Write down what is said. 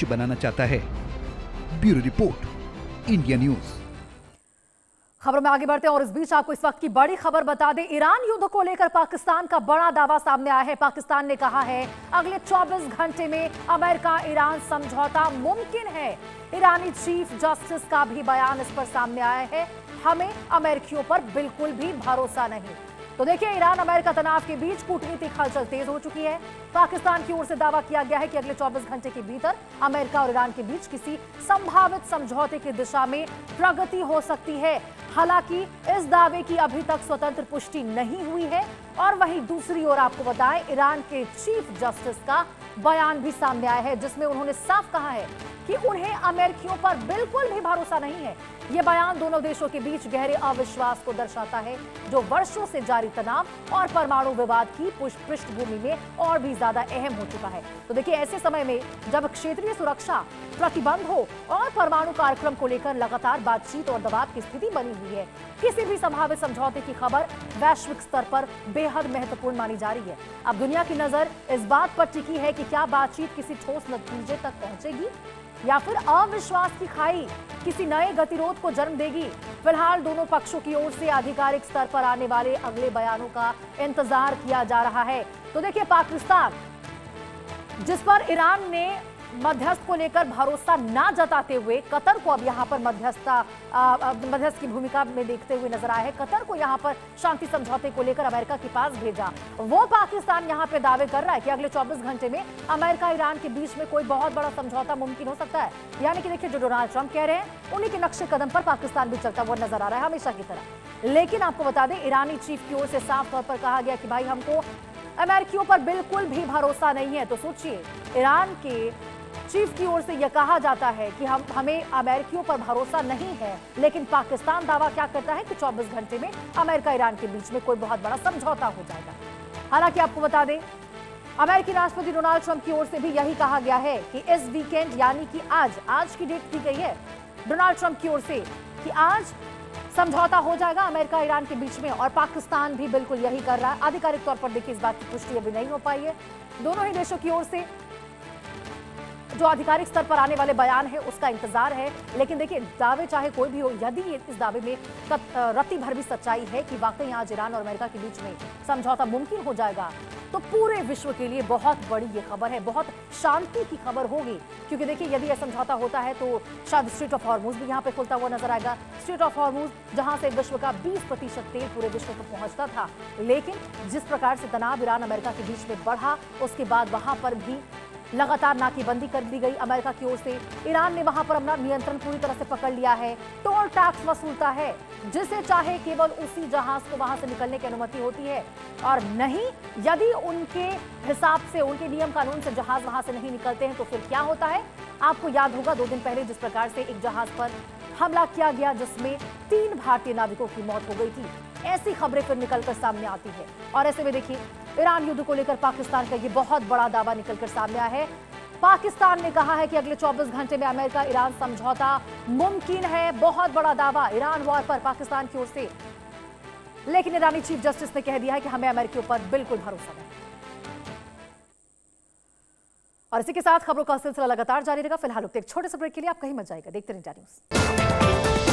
बनाना चाहता है। Bureau report, India news. खबर में आगे बढ़ते हैं और इस बीच आपको इस वक्त की बड़ी खबर बता दें। ईरान युद्ध को लेकर पाकिस्तान का बड़ा दावा सामने आया है। पाकिस्तान ने कहा है अगले 24 घंटे में अमेरिका ईरान समझौता मुमकिन है। ईरानी चीफ जस्टिस का भी बयान इस पर सामने आया है, हमें अमेरिकियों पर बिल्कुल भी भरोसा नहीं। तो देखिए, ईरान अमेरिका तनाव के बीच कूटनीतिक हलचल तेज हो चुकी है। पाकिस्तान की ओर से दावा किया गया है कि अगले 24 घंटे के भीतर अमेरिका और ईरान के बीच किसी संभावित समझौते की दिशा में प्रगति हो सकती है। हालांकि इस दावे की अभी तक स्वतंत्र पुष्टि नहीं हुई है। और वहीं दूसरी ओर आपको बताएं, ईरान के चीफ जस्टिस का बयान भी सामने आया है, जिसमें उन्होंने साफ कहा है कि उन्हें अमेरिकियों पर बिल्कुल भी भरोसा नहीं है। यह बयान दोनों देशों के बीच गहरे अविश्वास को दर्शाता है, जो वर्षों से जारी तनाव और परमाणु विवाद की पृष्ठभूमि में और भी ज्यादा अहम हो चुका है। तो देखिए, ऐसे समय में जब क्षेत्रीय सुरक्षा, प्रतिबंध हो और परमाणु कार्यक्रम को लेकर लगातार बातचीत और दबाव की स्थिति बनी हुई है, किसी भी संभावित समझौते की खबर वैश्विक स्तर पर बेहद महत्वपूर्ण मानी जा रही है। अब दुनिया की नजर इस बात पर टिकी है कि क्या बातचीत किसी ठोस नतीजे तक पहुंचेगी या फिर अविश्वास की खाई किसी नए गतिरोध को जन्म देगी। फिलहाल दोनों पक्षों की ओर से आधिकारिक स्तर पर आने वाले अगले बयानों का इंतजार किया जा रहा है। तो देखिए, पाकिस्तान, जिस पर ईरान ने मध्यस्थ को लेकर भरोसा ना जताते हुए कतर को अब यहां पर मध्यस्थ की भूमिका में देखते हुए नजर आया है। कतर को यहां पर शांति समझौते को लेकर अमेरिका के पास भेजा। वो पाकिस्तान यहां पे दावे कर रहा है कि अगले 24 घंटे में अमेरिका ईरान के बीच में कोई बहुत बड़ा समझौता मुमकिन हो सकता है। यानी कि देखिए, जो डोनाल्ड ट्रंप कह रहे हैं उन्हीं के नक्शे कदम पर पाकिस्तान भी चलता हुआ नजर आ रहा है हमेशा की तरह। लेकिन आपको बता दें, ईरानी चीफ की ओर से साफ तौर पर कहा गया कि भाई, हमको अमेरिकियों पर बिल्कुल भी भरोसा नहीं है। तो सोचिए, ईरान के चीफ की ओर से यह कहा जाता है कि हमें अमेरिकियों पर भरोसा नहीं है, लेकिन पाकिस्तान दावा क्या करता है कि 24 घंटे में अमेरिका ईरान के बीच में कोई बहुत बड़ा समझौता हो जाएगा। हालांकि आपको बता दें, अमेरिकी राष्ट्रपति डोनाल्ड ट्रंप की ओर से भी यही कहा गया है कि इस वीकेंड, यानी कि आज की डेट दी गई है डोनाल्ड ट्रंप की ओर से कि आज समझौता हो जाएगा अमेरिका ईरान के बीच में। और पाकिस्तान भी बिल्कुल यही कर रहा है। आधिकारिक तौर पर देखिए, इस बात की पुष्टि अभी नहीं हो पाई है। दोनों ही देशों की ओर से जो आधिकारिक स्तर पर आने वाले बयान है उसका इंतजार है। लेकिन देखिए, दावे चाहे कोई भी हो, यदि इस दावे में रत्ती भर भी सच्चाई है कि वाकई आज ईरान और अमेरिका के बीच में समझौता मुमकिन हो जाएगा, तो पूरे विश्व के लिए बहुत बड़ी ये खबर है, बहुत शांति की खबर होगी। क्योंकि देखिए, यदि यह समझौता होता है तो शायद स्ट्रेट ऑफ हॉर्मुज भी यहाँ पे खुलता हुआ नजर आएगा। स्ट्रेट ऑफ हॉर्मुज, जहां से विश्व का 20% तेल पूरे विश्व को पहुंचता था, लेकिन जिस प्रकार से तनाव ईरान अमेरिका के बीच में बढ़ा, उसके बाद वहां पर भी लगातार नाकेबंदी कर दी गई अमेरिका की ओर से। ईरान ने वहां पर अपना नियंत्रण पूरी तरह से पकड़ लिया है, टोल टैक्स वसूलता है, जिसे चाहे केवल उसी जहाज को वहां से निकलने की अनुमति होती है, और नहीं, यदि उनके हिसाब से, उनके नियम कानून से जहाज वहां से नहीं निकलते हैं तो फिर क्या होता है। आपको याद होगा 2 दिन पहले जिस प्रकार से एक जहाज पर हमला किया गया, जिसमें 3 भारतीय नाविकों की मौत हो गई थी। ऐसी खबरें फिर निकलकर सामने आती है। और ऐसे में देखिए, ईरान युद्ध को लेकर पाकिस्तान का ये बहुत बड़ा दावा निकलकर सामने आया है। पाकिस्तान ने कहा है कि अगले 24 घंटे में अमेरिका ईरान समझौता मुमकिन है। बहुत बड़ा दावा ईरान वॉर पर पाकिस्तान की ओर से। लेकिन ईरानी चीफ जस्टिस ने कह दिया है कि हमें अमेरिकियों पर बिल्कुल भरोसा नहीं। और इसी के साथ खबरों का सिलसिला लगातार जारी रहेगा। फिलहाल एक छोटे से ब्रेक के लिए आप कहीं मत जाइएगा, देखते रहिए इंडिया न्यूज।